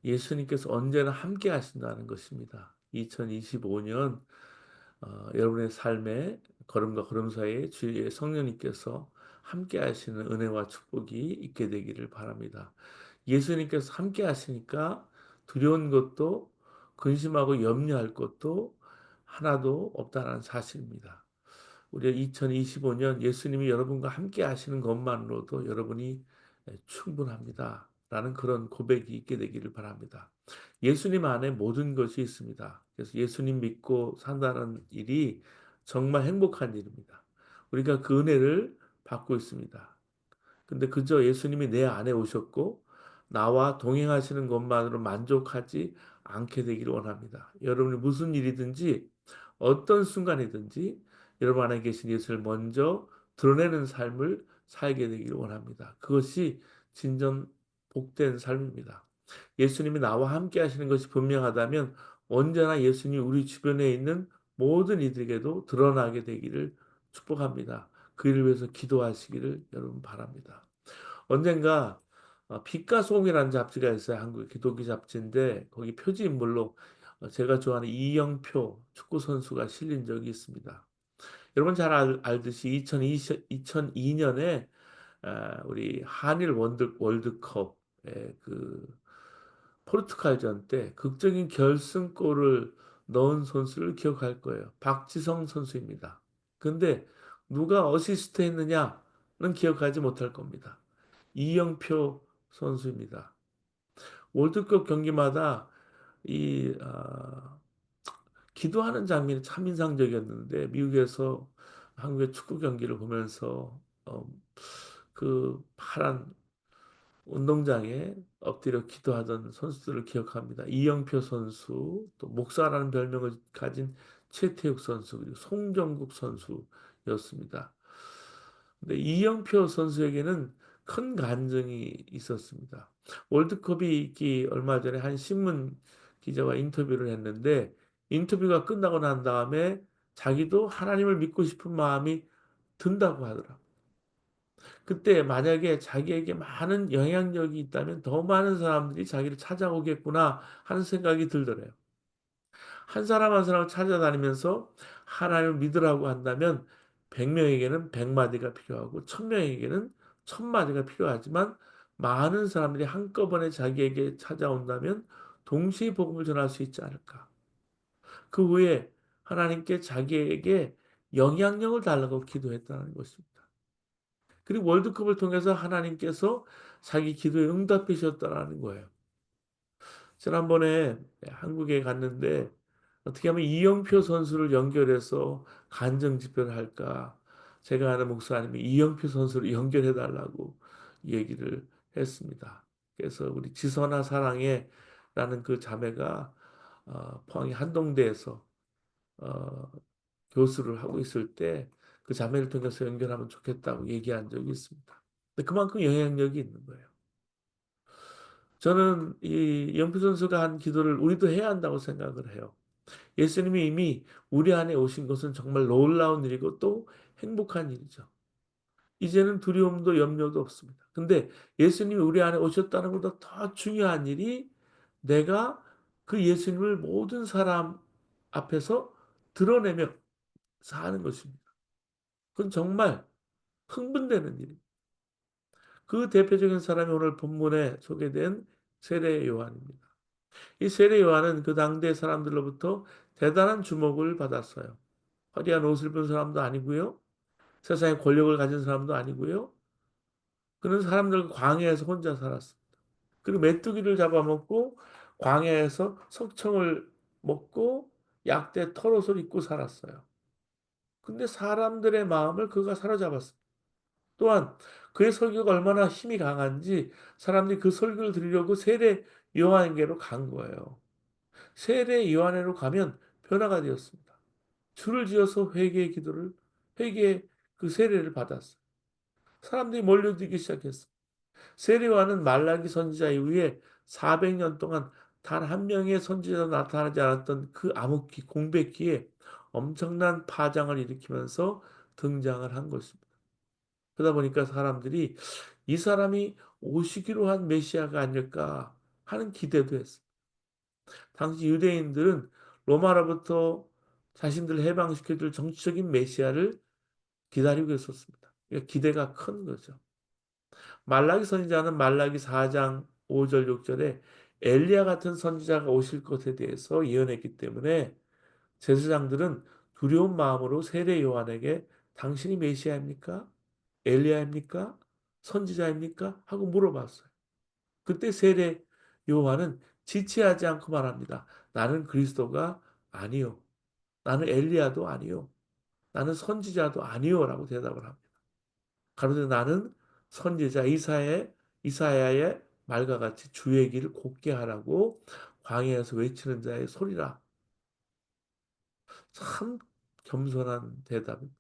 예수님께서 언제나 함께 하신다는 것입니다. 2025년 여러분의 삶에 걸음과 걸음 사이에 주의 성령님께서 함께 하시는 은혜와 축복이 있게 되기를 바랍니다. 예수님께서 함께 하시니까 두려운 것도 근심하고 염려할 것도 하나도 없다는 사실입니다. 우리가 2025년 예수님이 여러분과 함께 하시는 것만으로도 여러분이 충분합니다. 라는 그런 고백이 있게 되기를 바랍니다. 예수님 안에 모든 것이 있습니다. 그래서 예수님 믿고 산다는 일이 정말 행복한 일입니다. 우리가 그 은혜를 받고 있습니다. 근데 그저 예수님이 내 안에 오셨고 나와 동행하시는 것만으로 만족하지 않게 되기를 원합니다. 여러분이 무슨 일이든지 어떤 순간이든지 여러분 안에 계신 예수를 먼저 드러내는 삶을 살게 되기를 원합니다. 그것이 진정 복된 삶입니다. 예수님이 나와 함께 하시는 것이 분명하다면 언제나 예수님이 우리 주변에 있는 모든 이들에게도 드러나게 되기를 축복합니다. 그 일을 위해서 기도하시기를 여러분 바랍니다. 언젠가 빛과 소음이라는 잡지가 있어요. 한국의 기독교 잡지인데 거기 표지 인물로 제가 좋아하는 이영표 축구 선수가 실린 적이 있습니다. 여러분 잘 알듯이 2002년에 우리 한일 월드컵의 그 포르투갈전 때 극적인 결승골을 넣은 선수를 기억할 거예요. 박지성 선수입니다. 근데 누가 어시스트 했느냐는 기억하지 못할 겁니다. 이영표 선수입니다. 월드컵 경기마다 이 기도하는 장면이 참 인상적이었는데 미국에서 한국의 축구 경기를 보면서 그 파란 운동장에 엎드려 기도하던 선수들을 기억합니다. 이영표 선수, 또 목사라는 별명을 가진 최태욱 선수, 그리고 송정국 선수였습니다. 근데 이영표 선수에게는 큰 간증이 있었습니다. 월드컵이 있기 얼마 전에 한 신문 기자와 인터뷰를 했는데 인터뷰가 끝나고 난 다음에 자기도 하나님을 믿고 싶은 마음이 든다고 하더라. 그때 만약에 자기에게 많은 영향력이 있다면 더 많은 사람들이 자기를 찾아오겠구나 하는 생각이 들더래요. 한 사람 한 사람을 찾아다니면서 하나님을 믿으라고 한다면 100명에게는 100마디가 필요하고 1000명에게는 1000마디가 필요하지만 많은 사람들이 한꺼번에 자기에게 찾아온다면 동시에 복음을 전할 수 있지 않을까. 그 후에 하나님께 자기에게 영향력을 달라고 기도했다는 것입니다. 그리고 월드컵을 통해서 하나님께서 자기 기도에 응답해 주셨다라는 거예요. 지난번에 한국에 갔는데 어떻게 하면 이영표 선수를 연결해서 간증 집회를 할까? 제가 아는 목사님이 이영표 선수를 연결해 달라고 얘기를 했습니다. 그래서 우리 지선아 사랑해라는 그 자매가 포항의 한동대에서 어, 교수를 하고 있을 때 그 자매를 통해서 연결하면 좋겠다고 얘기한 적이 있습니다. 근데 그만큼 영향력이 있는 거예요. 저는 이 영표 선수가 한 기도를 우리도 해야 한다고 생각을 해요. 예수님이 이미 우리 안에 오신 것은 정말 놀라운 일이고 또 행복한 일이죠. 이제는 두려움도 염려도 없습니다. 근데 예수님이 우리 안에 오셨다는 것보다 더 중요한 일이 내가 그 예수님을 모든 사람 앞에서 드러내며 사는 것입니다. 그건 정말 흥분되는 일입니다. 그 대표적인 사람이 오늘 본문에 소개된 세례 요한입니다. 이 세례 요한은 그 당대 사람들로부터 대단한 주목을 받았어요. 화려한 옷을 입은 사람도 아니고요. 세상에 권력을 가진 사람도 아니고요. 그는 사람들과 광야에서 혼자 살았습니다. 그리고 메뚜기를 잡아먹고 광야에서 석청을 먹고 약대 털옷을 입고 살았어요. 근데 사람들의 마음을 그가 사로잡았습니다. 또한 그의 설교가 얼마나 힘이 강한지 사람들이 그 설교를 들으려고 세례 요한에게로 간 거예요. 세례 요한에로 가면 변화가 되었습니다. 줄을 지어서 회개의 그 세례를 받았어요. 사람들이 몰려들기 시작했어요. 세례 요한은 말라기 선지자 이후에 400년 동안 단 한 명의 선지자도 나타나지 않았던 그 암흑기, 공백기에 엄청난 파장을 일으키면서 등장을 한 것입니다. 그러다 보니까 사람들이 이 사람이 오시기로 한 메시아가 아닐까 하는 기대도 했어. 당시 유대인들은 로마로부터 자신들을 해방시켜줄 정치적인 메시아를 기다리고 있었습니다. 그러니까 기대가 큰 거죠. 말라기 선지자는 말라기 4장 5절 6절에 엘리야 같은 선지자가 오실 것에 대해서 예언했기 때문에 제사장들은 두려운 마음으로 세례 요한에게 당신이 메시아입니까? 엘리야입니까? 선지자입니까? 하고 물어봤어요. 그때 세례 요한은 지체하지 않고 말합니다. 나는 그리스도가 아니요. 나는 엘리야도 아니요. 나는 선지자도 아니요라고 대답을 합니다. 가로되 나는 선지자 이사야의 말과 같이 주의 길을 곱게 하라고 광야에서 외치는 자의 소리라. 참 겸손한 대답입니다.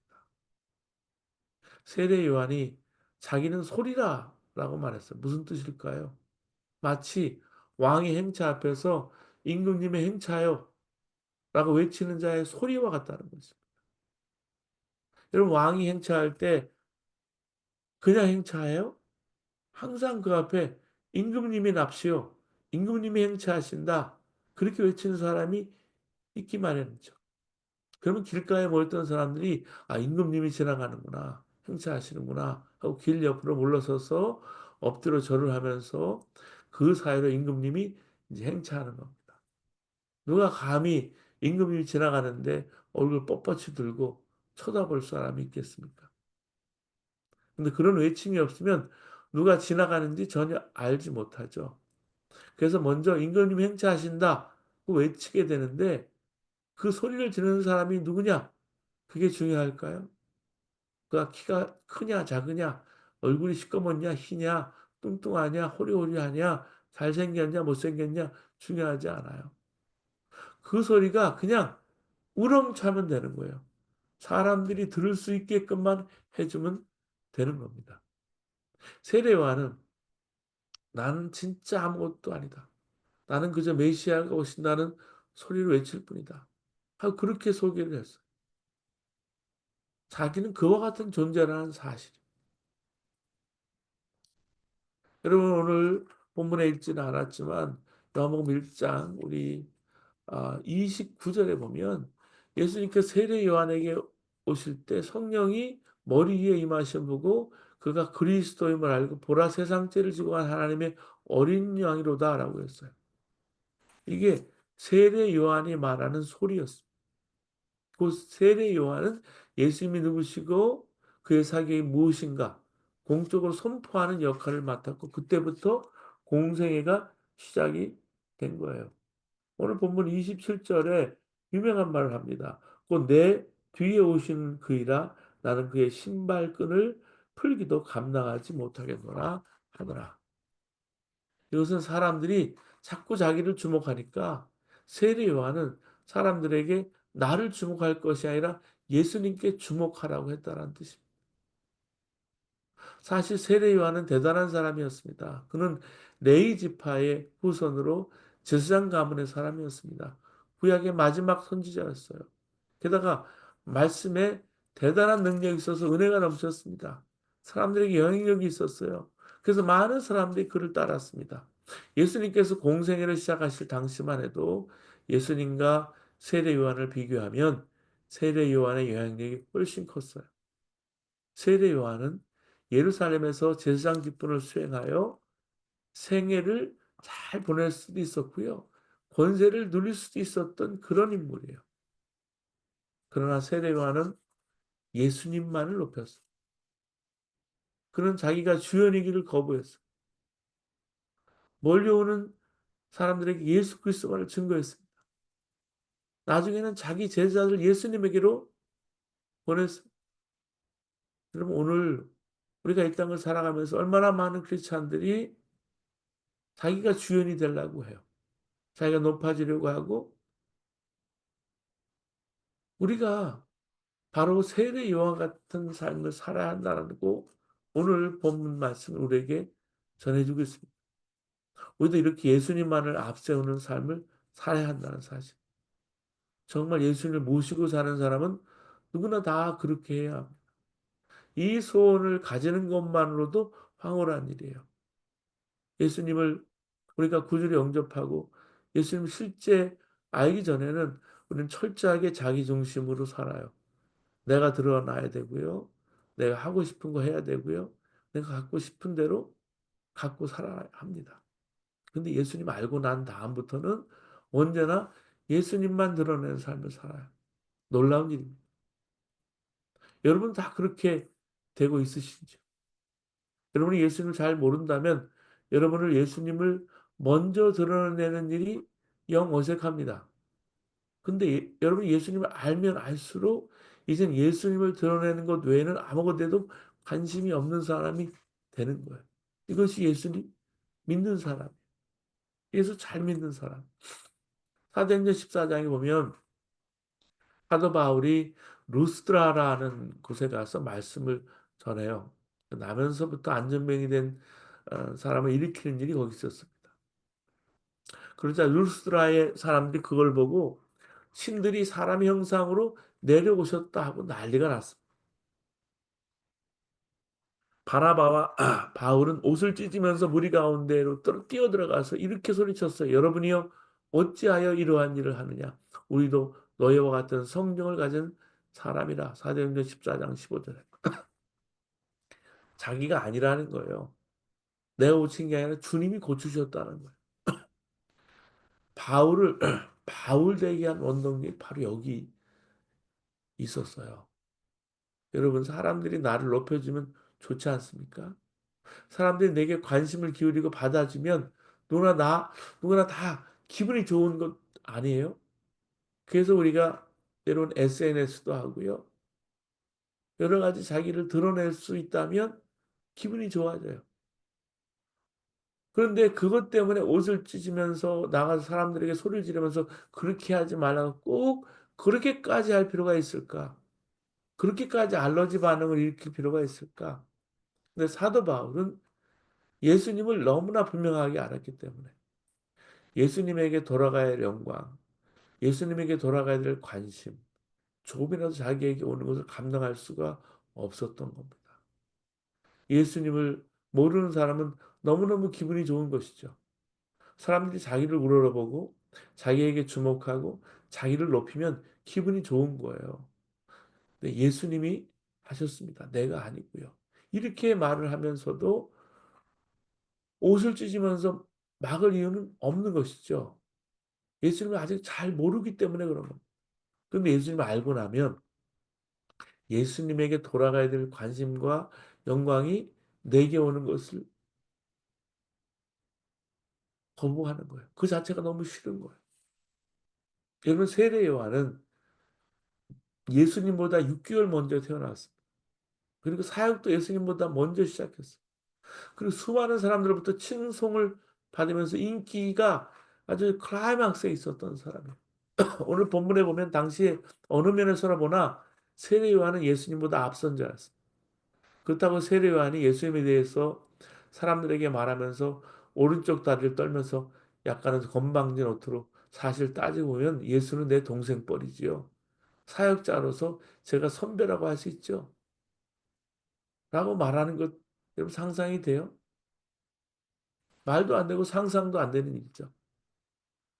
세례 요한이 자기는 소리라라고 말했어요. 무슨 뜻일까요? 마치 왕의 행차 앞에서 임금님의 행차요 라고 외치는 자의 소리와 같다는 거죠. 여러분 왕이 행차할 때 그냥 행차해요? 항상 그 앞에 임금님이 납시오. 임금님이 행차하신다. 그렇게 외치는 사람이 있기 마련이죠. 그러면 길가에 모였던 사람들이 아 임금님이 지나가는구나. 행차하시는구나 하고 길 옆으로 물러서서 엎드려 절을 하면서 그 사이로 임금님이 이제 행차하는 겁니다. 누가 감히 임금님이 지나가는데 얼굴 뻣뻣이 들고 쳐다볼 사람이 있겠습니까? 근데 그런 외침이 없으면 누가 지나가는지 전혀 알지 못하죠. 그래서 먼저 임금님이 행차하신다 고 외치게 되는데 그 소리를 지르는 사람이 누구냐? 그게 중요할까요? 그가 키가 크냐 작으냐 얼굴이 시꺼먼냐 희냐 뚱뚱하냐 호리호리하냐 잘생겼냐 못생겼냐 중요하지 않아요. 그 소리가 그냥 우렁차면 되는 거예요. 사람들이 들을 수 있게끔만 해주면 되는 겁니다. 세례와는 나는 진짜 아무것도 아니다. 나는 그저 메시아가 오신다는 소리를 외칠 뿐이다. 하고 그렇게 소개를 했어요. 자기는 그와 같은 존재라는 사실. 여러분 오늘 본문에 읽지는 않았지만 요한복음 1장 우리 29절에 보면 예수님께서 세례 요한에게 오실 때 성령이 머리 위에 임하신 보고 그가 그리스도임을 알고 보라 세상 죄를 지고 간 하나님의 어린 양이로다라고 했어요. 이게 세례 요한이 말하는 소리였습니다. 그 세례 요한은 예수님이 누구시고 그의 사역이 무엇인가 공적으로 선포하는 역할을 맡았고 그때부터 공생애가 시작이 된 거예요. 오늘 본문 27절에 유명한 말을 합니다. 곧 내 뒤에 오시는 그이라 나는 그의 신발끈을 풀기도 감당하지 못하겠노라 하더라. 이것은 사람들이 자꾸 자기를 주목하니까 세례 요한은 사람들에게 나를 주목할 것이 아니라 예수님께 주목하라고 했다는 뜻입니다. 사실 세례 요한은 대단한 사람이었습니다. 그는 레위 지파의 후손으로 제사장 가문의 사람이었습니다. 구약의 마지막 선지자였어요. 게다가 말씀에 대단한 능력이 있어서 은혜가 넘쳤습니다. 사람들에게 영향력이 있었어요. 그래서 많은 사람들이 그를 따랐습니다. 예수님께서 공생애를 시작하실 당시만 해도 예수님과 세례 요한을 비교하면 세례 요한의 영향력이 훨씬 컸어요. 세례 요한은 예루살렘에서 제사장 직분을 수행하여 생애를 잘 보낼 수도 있었고요. 권세를 누릴 수도 있었던 그런 인물이에요. 그러나 세례 요한은 예수님만을 높였어요. 그는 자기가 주연이기를 거부했어요. 몰려오는 사람들에게 예수 그리스도만을 증거했습니다. 나중에는 자기 제자들 예수님에게로 보냈습니다. 여러분 오늘 우리가 이 땅을 살아가면서 얼마나 많은 크리스찬들이 자기가 주연이 되려고 해요. 자기가 높아지려고 하고 우리가 바로 세례 요한 같은 삶을 살아야 한다고 오늘 본문 말씀을 우리에게 전해주고 있습니다. 우리도 이렇게 예수님만을 앞세우는 삶을 살아야 한다는 사실. 정말 예수님을 모시고 사는 사람은 누구나 다 그렇게 해야 합니다. 이 소원을 가지는 것만으로도 황홀한 일이에요. 예수님을 우리가 구주를 영접하고 예수님 실제 알기 전에는 우리는 철저하게 자기 중심으로 살아요. 내가 드러나야 되고요. 내가 하고 싶은 거 해야 되고요. 내가 갖고 싶은 대로 갖고 살아야 합니다. 근데 예수님 알고 난 다음부터는 언제나 예수님만 드러내는 삶을 살아요. 놀라운 일입니다. 여러분 다 그렇게 되고 있으신지요? 여러분이 예수님을 잘 모른다면 여러분을 예수님을 먼저 드러내는 일이 영 어색합니다. 근데 여러분이 예수님을 알면 알수록 이젠 예수님을 드러내는 것 외에는 아무것에도 관심이 없는 사람이 되는 거예요. 이것이 예수님 믿는 사람, 예수 잘 믿는 사람. 사도행전 14장에 보면 사도 바울이 루스드라라는 곳에 가서 말씀을 전해요. 나면서부터 안전병이 된 사람을 일으키는 일이 거기 있었습니다. 그러자 루스드라의 사람들이 그걸 보고 신들이 사람 형상으로 내려오셨다 하고 난리가 났습니다. 바나바와 바울은 옷을 찢으면서 무리 가운데로 뛰어들어가서 이렇게 소리쳤어요. 여러분이여 어찌하여 이러한 일을 하느냐. 우리도 너희와 같은 성령을 가진 사람이라. 사도행전 14장 15절에. 자기가 아니라는 거예요. 내가 고친 게 아니라 주님이 고치셨다는 거예요. 바울을 바울 되게 한 원동력이 바로 여기 있었어요. 여러분 사람들이 나를 높여주면 좋지 않습니까? 사람들이 내게 관심을 기울이고 받아주면 누구나 나 누구나 다 기분이 좋은 것 아니에요? 그래서 우리가 때론 SNS도 하고요. 여러 가지 자기를 드러낼 수 있다면 기분이 좋아져요. 그런데 그것 때문에 옷을 찢으면서 나가서 사람들에게 소리를 지르면서 그렇게 하지 말라고 꼭 그렇게까지 할 필요가 있을까? 그렇게까지 알러지 반응을 일으킬 필요가 있을까? 근데 사도 바울은 예수님을 너무나 분명하게 알았기 때문에 예수님에게 돌아가야 할 영광, 예수님에게 돌아가야 될 관심, 조금이라도 자기에게 오는 것을 감당할 수가 없었던 겁니다. 예수님을 모르는 사람은 너무너무 기분이 좋은 것이죠. 사람들이 자기를 우러러보고 자기에게 주목하고 자기를 높이면 기분이 좋은 거예요. 근데 예수님이 하셨습니다. 내가 아니고요. 이렇게 말을 하면서도 옷을 찢으면서 막을 이유는 없는 것이죠. 예수님을 아직 잘 모르기 때문에 그런 겁니다. 그런데 예수님을 알고 나면 예수님에게 돌아가야 될 관심과 영광이 내게 오는 것을 거부하는 거예요. 그 자체가 너무 싫은 거예요. 여러분 세례 요한은 예수님보다 6개월 먼저 태어났습니다. 그리고 사역도 예수님보다 먼저 시작했어요. 그리고 수많은 사람들로부터 칭송을 받으면서 인기가 아주 클라이막스에 있었던 사람이에요. 오늘 본문에 보면 당시에 어느 면에서나 보나 세례 요한은 예수님보다 앞선 자였습니다. 그렇다고 세례 요한이 예수님에 대해서 사람들에게 말하면서 오른쪽 다리를 떨면서 약간은 건방진 어투로 사실 따지고 보면 예수는 내 동생 뻘이지요. 사역자로서 제가 선배라고 할 수 있죠. 라고 말하는 것 여러분 상상이 돼요? 말도 안 되고 상상도 안 되는 일이죠.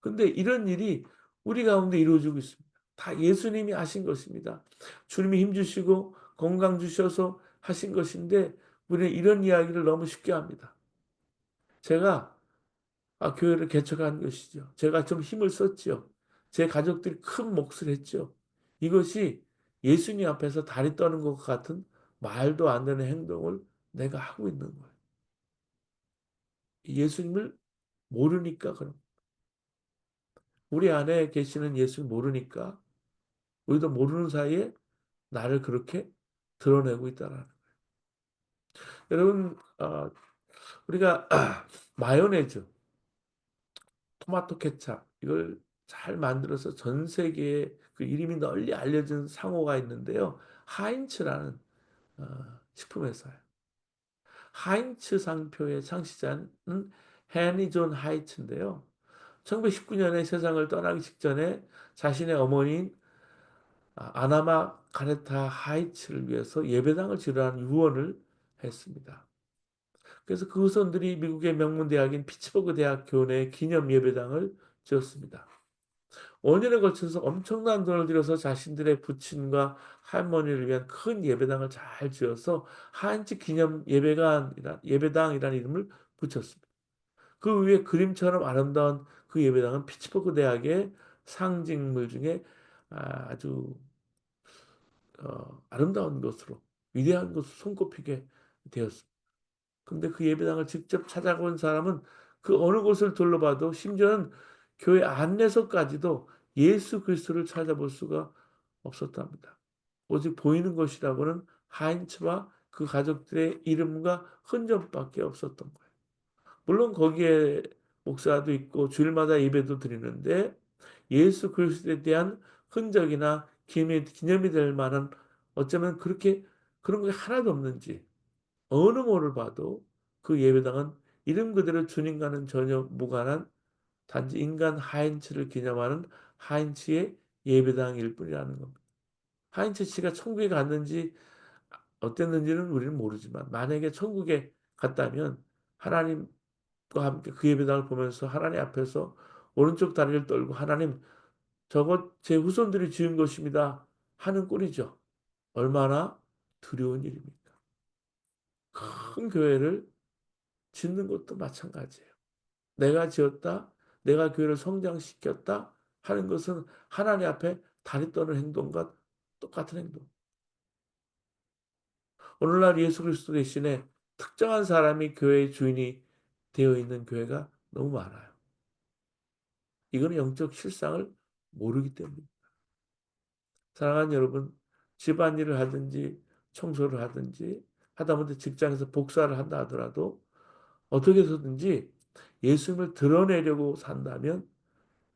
근데 이런 일이 우리 가운데 이루어지고 있습니다. 다 예수님이 하신 것입니다. 주님이 힘 주시고 건강 주셔서 하신 것인데 우리는 이런 이야기를 너무 쉽게 합니다. 제가 교회를 개척한 것이죠. 제가 좀 힘을 썼지요. 제 가족들이 큰 몫을 했죠. 이것이 예수님 앞에서 다리 떠는 것 같은 말도 안 되는 행동을 내가 하고 있는 거예요. 예수님을 모르니까 그런 우리 안에 계시는 예수를 모르니까 우리도 모르는 사이에 나를 그렇게 드러내고 있다라는 거예요. 여러분 우리가 마요네즈, 토마토 케찹 이걸 잘 만들어서 전 세계에 그 이름이 널리 알려진 상호가 있는데요. 하인츠라는 식품 회사예요. 하인츠 상표의 창시자는 헤니 존 하이츠인데요. 1919년에 세상을 떠나기 직전에 자신의 어머니인 아나마 카레타 하이츠를 위해서 예배당을 지르는 유언을 했습니다. 그래서 그 후손들이 미국의 명문 대학인 피츠버그 대학 교내 기념 예배당을 지었습니다. 5년에 걸쳐서 엄청난 돈을 들여서 자신들의 부친과 할머니를 위한 큰 예배당을 잘 지어서 하인츠 기념 예배당이라는 이름을 붙였습니다. 그 위에 그림처럼 아름다운 그 예배당은 피츠버그 대학의 상징물 중에 아주 아름다운 것으로 위대한 것으로 손꼽히게 되었습니다. 근데 그 예배당을 직접 찾아본 사람은 그 어느 곳을 둘러봐도 심지어는 교회 안에서까지도 예수 그리스도를 찾아볼 수가 없었답니다. 오직 보이는 것이라고는 하인츠와 그 가족들의 이름과 흔적밖에 없었던 거예요. 물론 거기에 목사도 있고 주일마다 예배도 드리는데 예수 그리스도에 대한 흔적이나 기념이 될 만한 어쩌면 그렇게 그런 게 하나도 없는지 어느 모를 봐도 그 예배당은 이름 그대로 주님과는 전혀 무관한 단지 인간 하인츠를 기념하는 하인츠의 예배당일 뿐이라는 겁니다. 하인츠 씨가 천국에 갔는지 어땠는지는 우리는 모르지만 만약에 천국에 갔다면 하나님과 함께 그 예배당을 보면서 하나님 앞에서 오른쪽 다리를 떨고 하나님 저것 제 후손들이 지은 것입니다 하는 꼴이죠. 얼마나 두려운 일입니까? 큰 교회를 짓는 것도 마찬가지예요. 내가 지었다, 내가 교회를 성장시켰다 하는 것은 하나님 앞에 다리 떠는 행동과 똑같은 행동. 오늘날 예수 그리스도 대신에 특정한 사람이 교회의 주인이 되어 있는 교회가 너무 많아요. 이거는 영적 실상을 모르기 때문입니다. 사랑하는 여러분, 집안일을 하든지 청소를 하든지 하다못해 직장에서 복사를 한다 하더라도 어떻게 해서든지 예수님을 드러내려고 산다면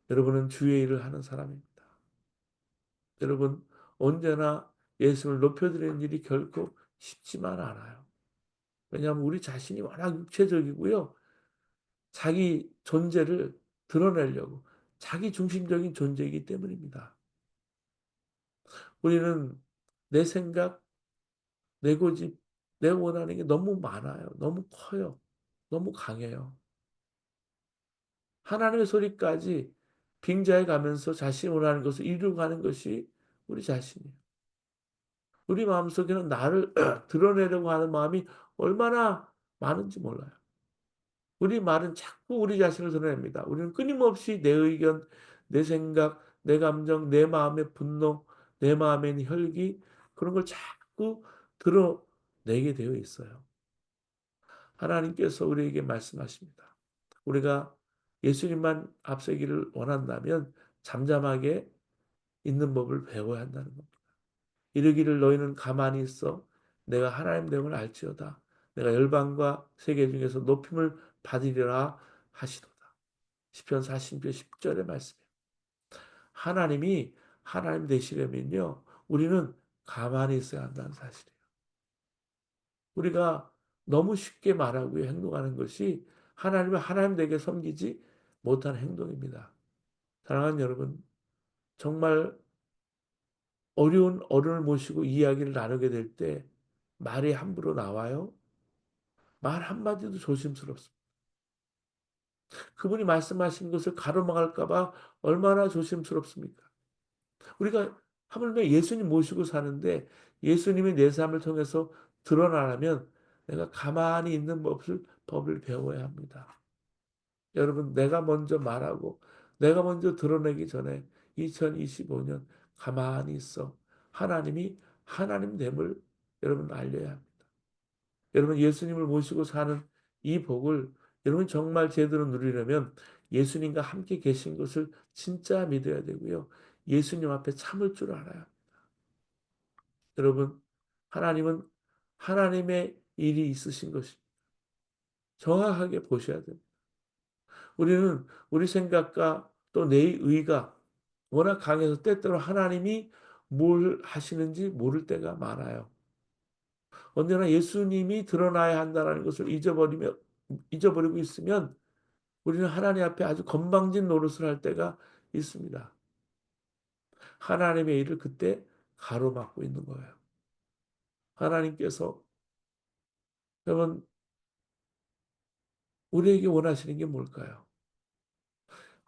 여러분은 주의 일을 하는 사람입니다. 여러분, 언제나 예수를 높여드리는 일이 결코 쉽지만 않아요. 왜냐하면 우리 자신이 워낙 육체적이고요. 자기 존재를 드러내려고 자기 중심적인 존재이기 때문입니다. 우리는 내 생각, 내 고집, 내 원하는 게 너무 많아요. 너무 커요. 너무 강해요. 하나님의 소리까지 빙자해 가면서 자신이 원하는 것을 이루어가는 것이 우리 자신이에요. 우리 마음속에는 나를 드러내려고 하는 마음이 얼마나 많은지 몰라요. 우리 말은 자꾸 우리 자신을 드러냅니다. 우리는 끊임없이 내 의견, 내 생각, 내 감정, 내 마음의 분노, 내 마음의 혈기 그런 걸 자꾸 드러내게 되어 있어요. 하나님께서 우리에게 말씀하십니다. 우리가 예수님만 앞서기를 원한다면 잠잠하게 있는 법을 배워야 한다는 겁니다. 이르기를 너희는 가만히 있어 내가 하나님 됨을 알지어다. 내가 열방과 세계 중에서 높임을 받으리라 하시도다. 시편 40편 10절의 말씀이에요. 하나님이 하나님 되시려면요. 우리는 가만히 있어야 한다는 사실이에요. 우리가 너무 쉽게 말하고 행동하는 것이 하나님을 하나님 되게 섬기지 못한 행동입니다. 사랑하는 여러분, 정말 어려운 어른을 모시고 이야기를 나누게 될 때 말이 함부로 나와요? 말 한마디도 조심스럽습니다. 그분이 말씀하신 것을 가로막을까 봐 얼마나 조심스럽습니까? 우리가 하물며 예수님 모시고 사는데 예수님이 내 삶을 통해서 드러나려면 내가 가만히 있는 법을 배워야 합니다. 여러분, 내가 먼저 말하고 내가 먼저 드러내기 전에 2025년 가만히 있어 하나님이 하나님됨을 여러분 알려야 합니다. 여러분, 예수님을 모시고 사는 이 복을 여러분 정말 제대로 누리려면 예수님과 함께 계신 것을 진짜 믿어야 되고요. 예수님 앞에 참을 줄 알아야. 여러분, 하나님은 하나님의 일이 있으신 것이 정확하게 보셔야 됩니다. 우리는 우리 생각과 또 내 의가 워낙 강해서 때때로 하나님이 뭘 하시는지 모를 때가 많아요. 언제나 예수님이 드러나야 한다는 것을 잊어버리고 있으면 우리는 하나님 앞에 아주 건방진 노릇을 할 때가 있습니다. 하나님의 일을 그때 가로막고 있는 거예요. 하나님께서 여러분 우리에게 원하시는 게 뭘까요?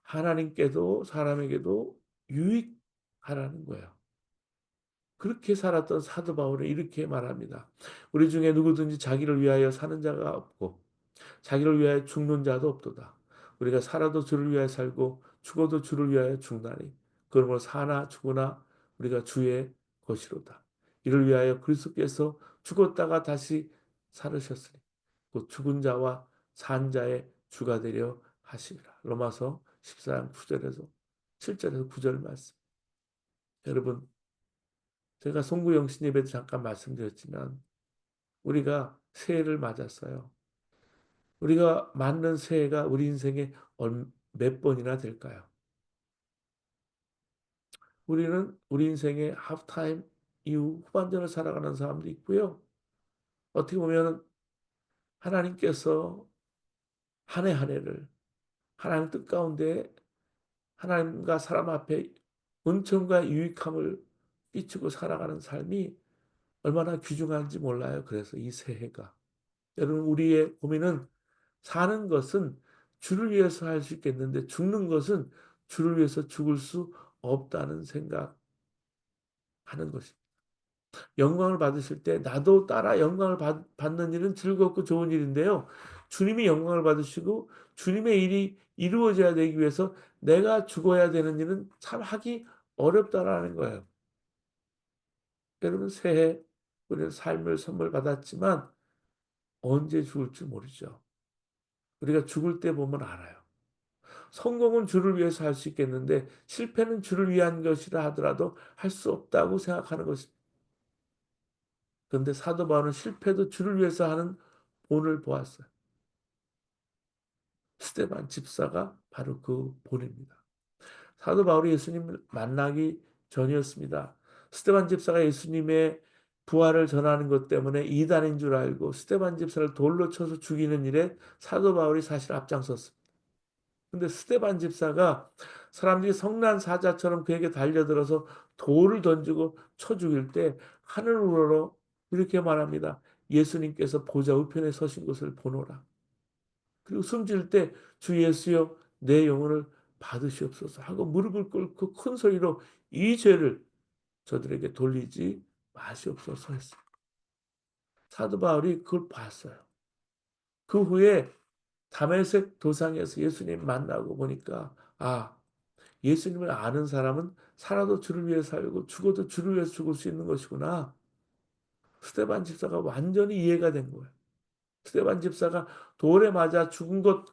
하나님께도 사람에게도 유익하라는 거예요. 그렇게 살았던 사도 바울은 이렇게 말합니다. 우리 중에 누구든지 자기를 위하여 사는 자가 없고 자기를 위하여 죽는 자도 없도다. 우리가 살아도 주를 위하여 살고 죽어도 주를 위하여 죽나니 그러므로 사나 죽으나 우리가 주의 것이로다. 이를 위하여 그리스도께서 죽었다가 다시 살으셨으니 곧 죽은 자와 산 자의 주가 되려 하심이라. 로마서 14장 9절에서 7절에서 9절 말씀. 여러분, 제가 송구영신 예배도 잠깐 말씀드렸지만 우리가 새해를 맞았어요. 우리가 맞는 새해가 우리 인생에 몇 번이나 될까요? 우리는 우리 인생의 하프타임 이후 후반전을 살아가는 사람도 있고요. 어떻게 보면 하나님께서 한 해 한 해를 하나님 뜻 가운데 하나님과 사람 앞에 은총과 유익함을 끼치고 살아가는 삶이 얼마나 귀중한지 몰라요. 그래서 이 새해가. 여러분, 우리의 고민은 사는 것은 주를 위해서 할 수 있겠는데 죽는 것은 주를 위해서 죽을 수 없다는 생각하는 것입니다. 영광을 받으실 때 나도 따라 영광을 받는 일은 즐겁고 좋은 일인데요. 주님이 영광을 받으시고 주님의 일이 이루어져야 되기 위해서 내가 죽어야 되는 일은 참 하기 어렵다라는 거예요. 여러분, 새해 우리는 삶을 선물 받았지만 언제 죽을지 모르죠. 우리가 죽을 때 보면 알아요. 성공은 주를 위해서 할 수 있겠는데 실패는 주를 위한 것이라 하더라도 할 수 없다고 생각하는 것입니다. 그런데 사도 바울은 실패도 주를 위해서 하는 본을 보았어요. 스데반 집사가 바로 그 본입니다. 사도 바울이 예수님을 만나기 전이었습니다. 스데반 집사가 예수님의 부활을 전하는 것 때문에 이단인 줄 알고 스데반 집사를 돌로 쳐서 죽이는 일에 사도 바울이 사실 앞장섰습니다. 근데 스데반 집사가 사람들이 성난 사자처럼 그에게 달려들어서 돌을 던지고 쳐 죽일 때 하늘 우러러 이렇게 말합니다. 예수님께서 보좌 우편에 서신 것을 보노라. 그리고 숨질 때 주 예수여 내 영혼을 받으시옵소서 하고 무릎을 꿇고 큰 소리로 이 죄를 저들에게 돌리지 마시옵소서 했습니다. 사도 바울이 그걸 봤어요. 그 후에 다메섹 도상에서 예수님 만나고 보니까 예수님을 아는 사람은 살아도 주를 위해 살고 죽어도 주를 위해서 죽을 수 있는 것이구나. 스데반 집사가 완전히 이해가 된 거예요. 스데반 집사가 돌에 맞아 죽은 것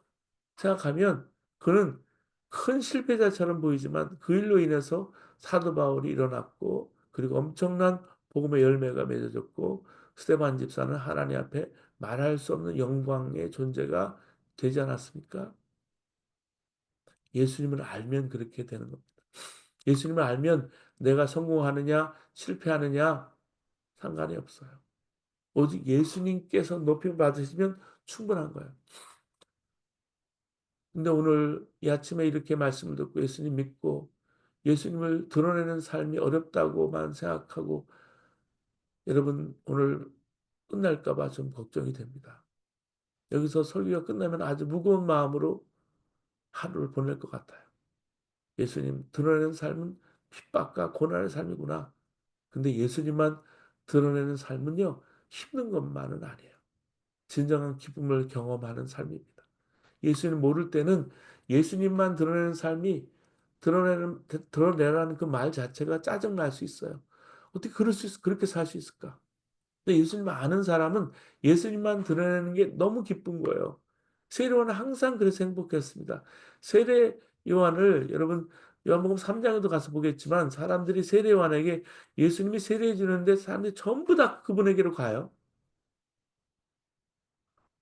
생각하면 그는 큰 실패자처럼 보이지만 그 일로 인해서 사도 바울이 일어났고 그리고 엄청난 복음의 열매가 맺어졌고 스데반 집사는 하나님 앞에 말할 수 없는 영광의 존재가 되지 않았습니까? 예수님을 알면 그렇게 되는 겁니다. 예수님을 알면 내가 성공하느냐 실패하느냐 상관이 없어요. 오직 예수님께서 높임 받으시면 충분한 거예요. 근데 오늘 이 아침에 이렇게 말씀을 듣고 예수님 믿고 예수님을 드러내는 삶이 어렵다고만 생각하고 여러분 오늘 끝날까 봐 좀 걱정이 됩니다. 여기서 설교가 끝나면 아주 무거운 마음으로 하루를 보낼 것 같아요. 예수님 드러내는 삶은 핍박과 고난의 삶이구나. 근데 예수님만 드러내는 삶은요, 힘든 것만은 아니에요. 진정한 기쁨을 경험하는 삶입니다. 예수님 모를 때는 예수님만 드러내는 삶이 드러내라는 그 말 자체가 짜증날 수 있어요. 어떻게 그렇게 살 수 있을까? 근데 예수님 아는 사람은 예수님만 드러내는 게 너무 기쁜 거예요. 세례 요한은 항상 그래서 행복했습니다. 세례 요한을 여러분 요한복음 3장에도 가서 보겠지만 사람들이 세례 요한에게 예수님이 세례해 주는데 사람들이 전부 다 그분에게로 가요.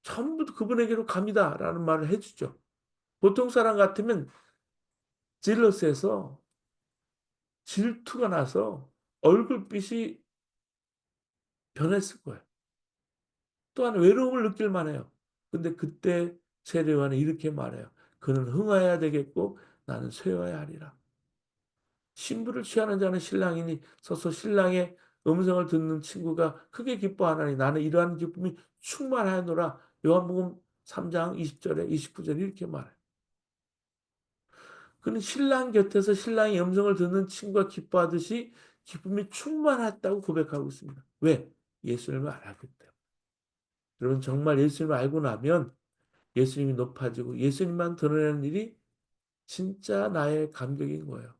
전부 그분에게로 갑니다라는 말을 해주죠. 보통 사람 같으면 질러스에서 질투가 나서 얼굴빛이 변했을 거예요. 또한 외로움을 느낄 만해요. 근데 그때 세례 요한은 이렇게 말해요. 그는 흥하여야 되겠고 나는 쇠하여야 하리라. 신부를 취하는 자는 신랑이니 서서 신랑의 음성을 듣는 친구가 크게 기뻐하나니 나는 이러한 기쁨이 충만하노라. 요한복음 3장 20절에 29절에 이렇게 말해요. 그는 신랑 곁에서 신랑의 음성을 듣는 친구가 기뻐하듯이 기쁨이 충만했다고 고백하고 있습니다. 왜? 예수님을 알았기 때문에. 여러분 정말 예수님을 알고 나면 예수님이 높아지고 예수님만 드러내는 일이 진짜 나의 감격인 거예요.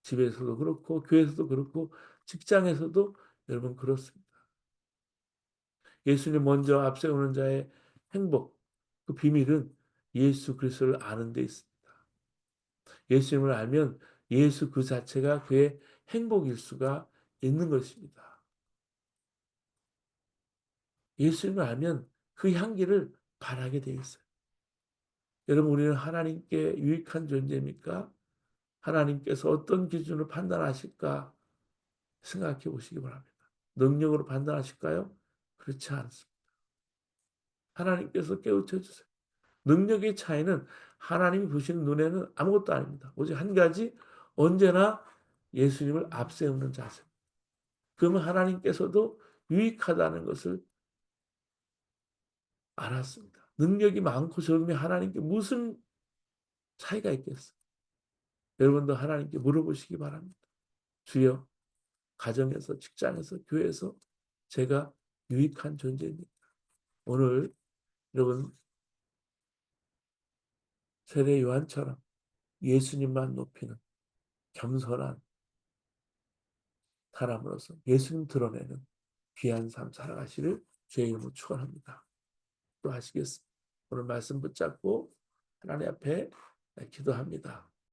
집에서도 그렇고 교회에서도 그렇고 직장에서도 여러분 그렇습니다. 예수님 먼저 앞세우는 자의 행복, 그 비밀은 예수 그리스도를 아는 데 있습니다. 예수님을 알면 예수 그 자체가 그의 행복일 수가 있는 것입니다. 예수님을 알면 그 향기를 바라게 되어 있어요. 여러분 우리는 하나님께 유익한 존재입니까? 하나님께서 어떤 기준으로 판단하실까 생각해 보시기 바랍니다. 능력으로 판단하실까요? 그렇지 않습니다. 하나님께서 깨우쳐 주세요. 능력의 차이는 하나님이 보시는 눈에는 아무것도 아닙니다. 오직 한 가지 언제나 예수님을 앞세우는 자세. 그러면 하나님께서도 유익하다는 것을 알았습니다. 능력이 많고 적으면 하나님께 무슨 차이가 있겠어요? 여러분도 하나님께 물어보시기 바랍니다. 주여, 가정에서, 직장에서, 교회에서 제가 유익한 존재입니다. 오늘 여러분 세례 요한처럼 예수님만 높이는 겸손한 사람으로서 예수님 드러내는 귀한 삶 살아가시를 주의 이름으로 축원합니다. 또 하시겠습니다. 오늘 말씀 붙잡고 하나님 앞에 기도합니다.